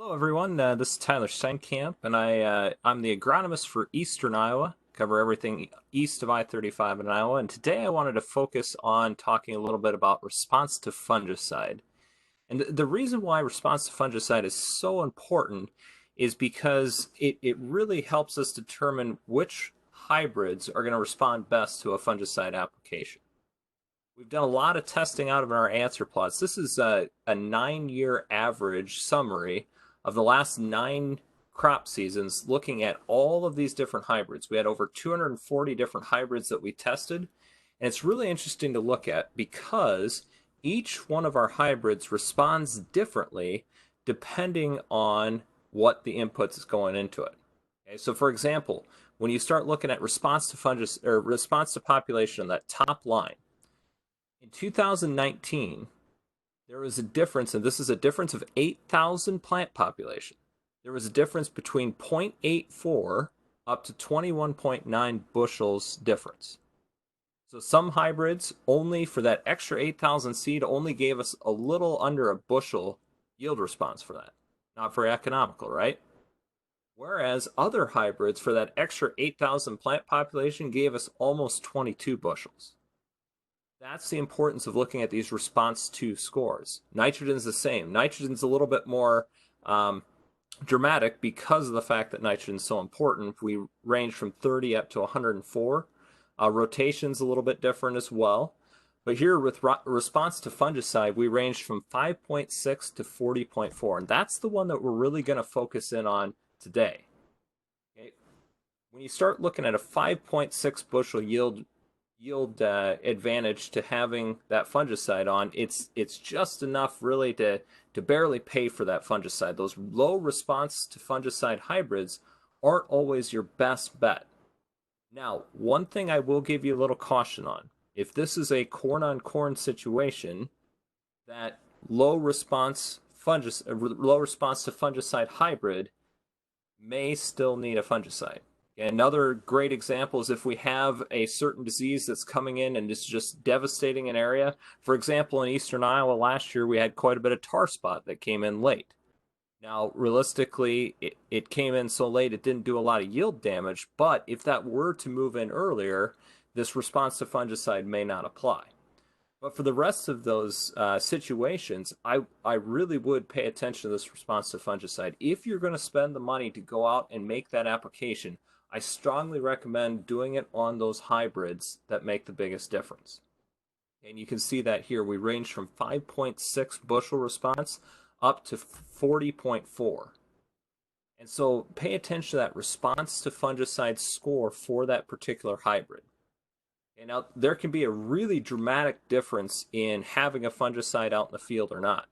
Hello, everyone. This is Tyler Steinkamp, and I'm the agronomist for Eastern Iowa. Cover everything east of I-35 in Iowa, and today I wanted to focus on talking a little bit about response to fungicide. And the reason why response to fungicide is so important is because it really helps us determine which hybrids are going to respond best to a fungicide application. We've done a lot of testing out of our answer plots. This is a 9-year average summary of the last 9 crop seasons looking at all of these different hybrids. We had over 240 different hybrids that we tested. And it's really interesting to look at because each one of our hybrids responds differently depending on what the inputs is going into it. Okay, so for example, when you start looking at response to fungus or response to population on that top line, in 2019, there was a difference, and this is a difference of 8,000 plant population. There was a difference between 0.84 up to 21.9 bushels difference. So some hybrids only for that extra 8,000 seed only gave us a little under a bushel yield response for that. Not very economical, right? Whereas other hybrids for that extra 8,000 plant population gave us almost 22 bushels. That's the importance of looking at these response to scores. Nitrogen is the same. Nitrogen's a little bit more dramatic because of the fact that nitrogen is so important. We range from 30 up to 104. Rotation's a little bit different as well. But here with response to fungicide, we range from 5.6 to 40.4. And that's the one that we're really going to focus in on today. Okay. When you start looking at a 5.6 bushel yield advantage to having that fungicide on, it's just enough really to barely pay for that fungicide. Those low response to fungicide hybrids aren't always your best bet. Now, one thing I will give you a little caution on, if this is a corn on corn situation, that low response to fungicide hybrid may still need a fungicide. Another great example is if we have a certain disease that's coming in and it's just devastating an area. For example, in eastern Iowa last year, we had quite a bit of tar spot that came in late. Now, realistically, it came in so late it didn't do a lot of yield damage, but if that were to move in earlier, this response to fungicide may not apply. But for the rest of those situations, I really would pay attention to this response to fungicide. If you're going to spend the money to go out and make that application, I strongly recommend doing it on those hybrids that make the biggest difference. And you can see that here. We range from 5.6 bushel response up to 40.4. And so pay attention to that response to fungicide score for that particular hybrid. And now there can be a really dramatic difference in having a fungicide out in the field or not.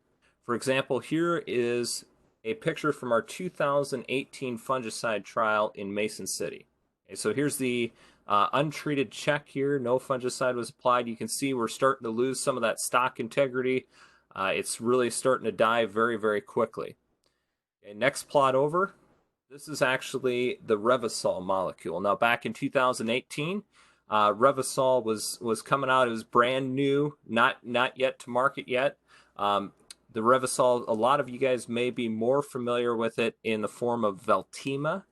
For example, here is a picture from our 2018 fungicide trial in Mason City. Okay, so here's the untreated check here. No fungicide was applied. You can see we're starting to lose some of that stock integrity. It's really starting to die very, very quickly. Okay, next plot over. This is actually the Revysol molecule. Now back in 2018, Revysol was coming out. It was brand new, not yet to market yet. The Revysol, a lot of you guys may be more familiar with it in the form of Veltima.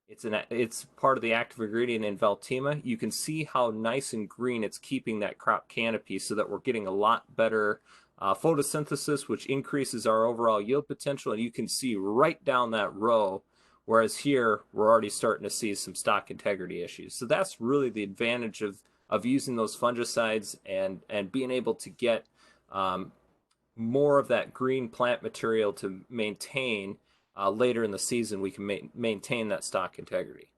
It's part of the active ingredient in Veltima. You can see how nice and green it's keeping that crop canopy so that we're getting a lot better photosynthesis, which increases our overall yield potential. And you can see right down that row, whereas here we're already starting to see some stock integrity issues. So that's really the advantage of using those fungicides and being able to get more of that green plant material to maintain later in the season. We can maintain that stock integrity.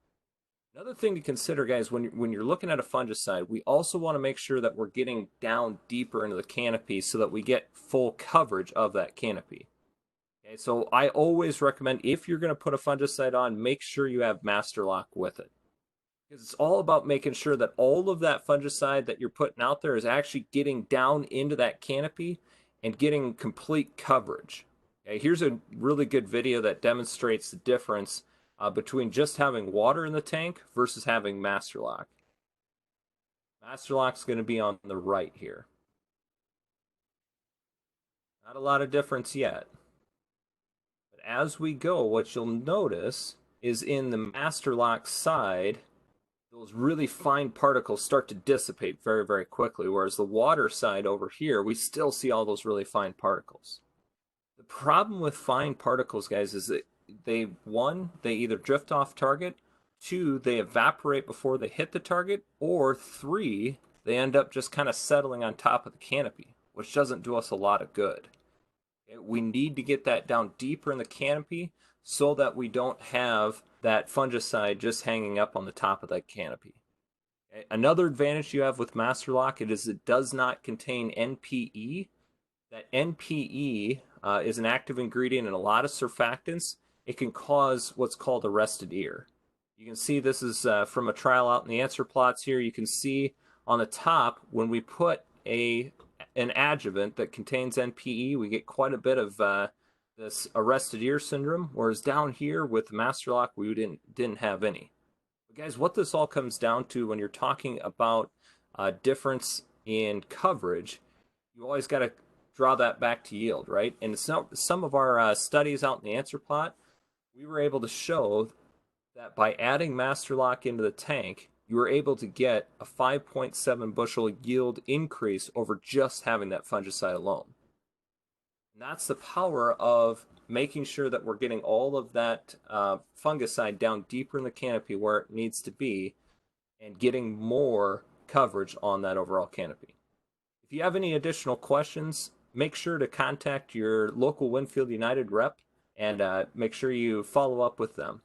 Another thing to consider, guys, when you're looking at a fungicide, we also want to make sure that we're getting down deeper into the canopy so that we get full coverage of that canopy. Okay, so I always recommend, if you're going to put a fungicide on, make sure you have Master Lock with it. Because it's all about making sure that all of that fungicide that you're putting out there is actually getting down into that canopy and getting complete coverage. Okay, here's a really good video that demonstrates the difference between just having water in the tank versus having Master Lock. Master Lock's going to be on the right here. Not a lot of difference yet. But As we go, what you'll notice is in the master lock side, those really fine particles start to dissipate very, very quickly, whereas the water side over here, we still see all those really fine particles. The problem with fine particles, guys, is that they either drift off target, two, they evaporate before they hit the target, or three, they end up just kind of settling on top of the canopy, which doesn't do us a lot of good. We need to get that down deeper in the canopy so that we don't have that fungicide just hanging up on the top of that canopy. Another advantage you have with Master Lock is it does not contain NPE. That NPE is an active ingredient in a lot of surfactants. It can cause what's called arrested ear. You can see this is from a trial out in the answer plots here. You can see on the top when we put an adjuvant that contains NPE, we get quite a bit of this arrested ear syndrome, whereas down here with Master Lock, we didn't have any. But guys, what this all comes down to when you're talking about difference in coverage, you always got to draw that back to yield, right? And some of our studies out in the answer plot, we were able to show that by adding Master Lock into the tank, you were able to get a 5.7 bushel yield increase over just having that fungicide alone. And that's the power of making sure that we're getting all of that fungicide down deeper in the canopy where it needs to be and getting more coverage on that overall canopy. If you have any additional questions, make sure to contact your local WinField United rep and make sure you follow up with them.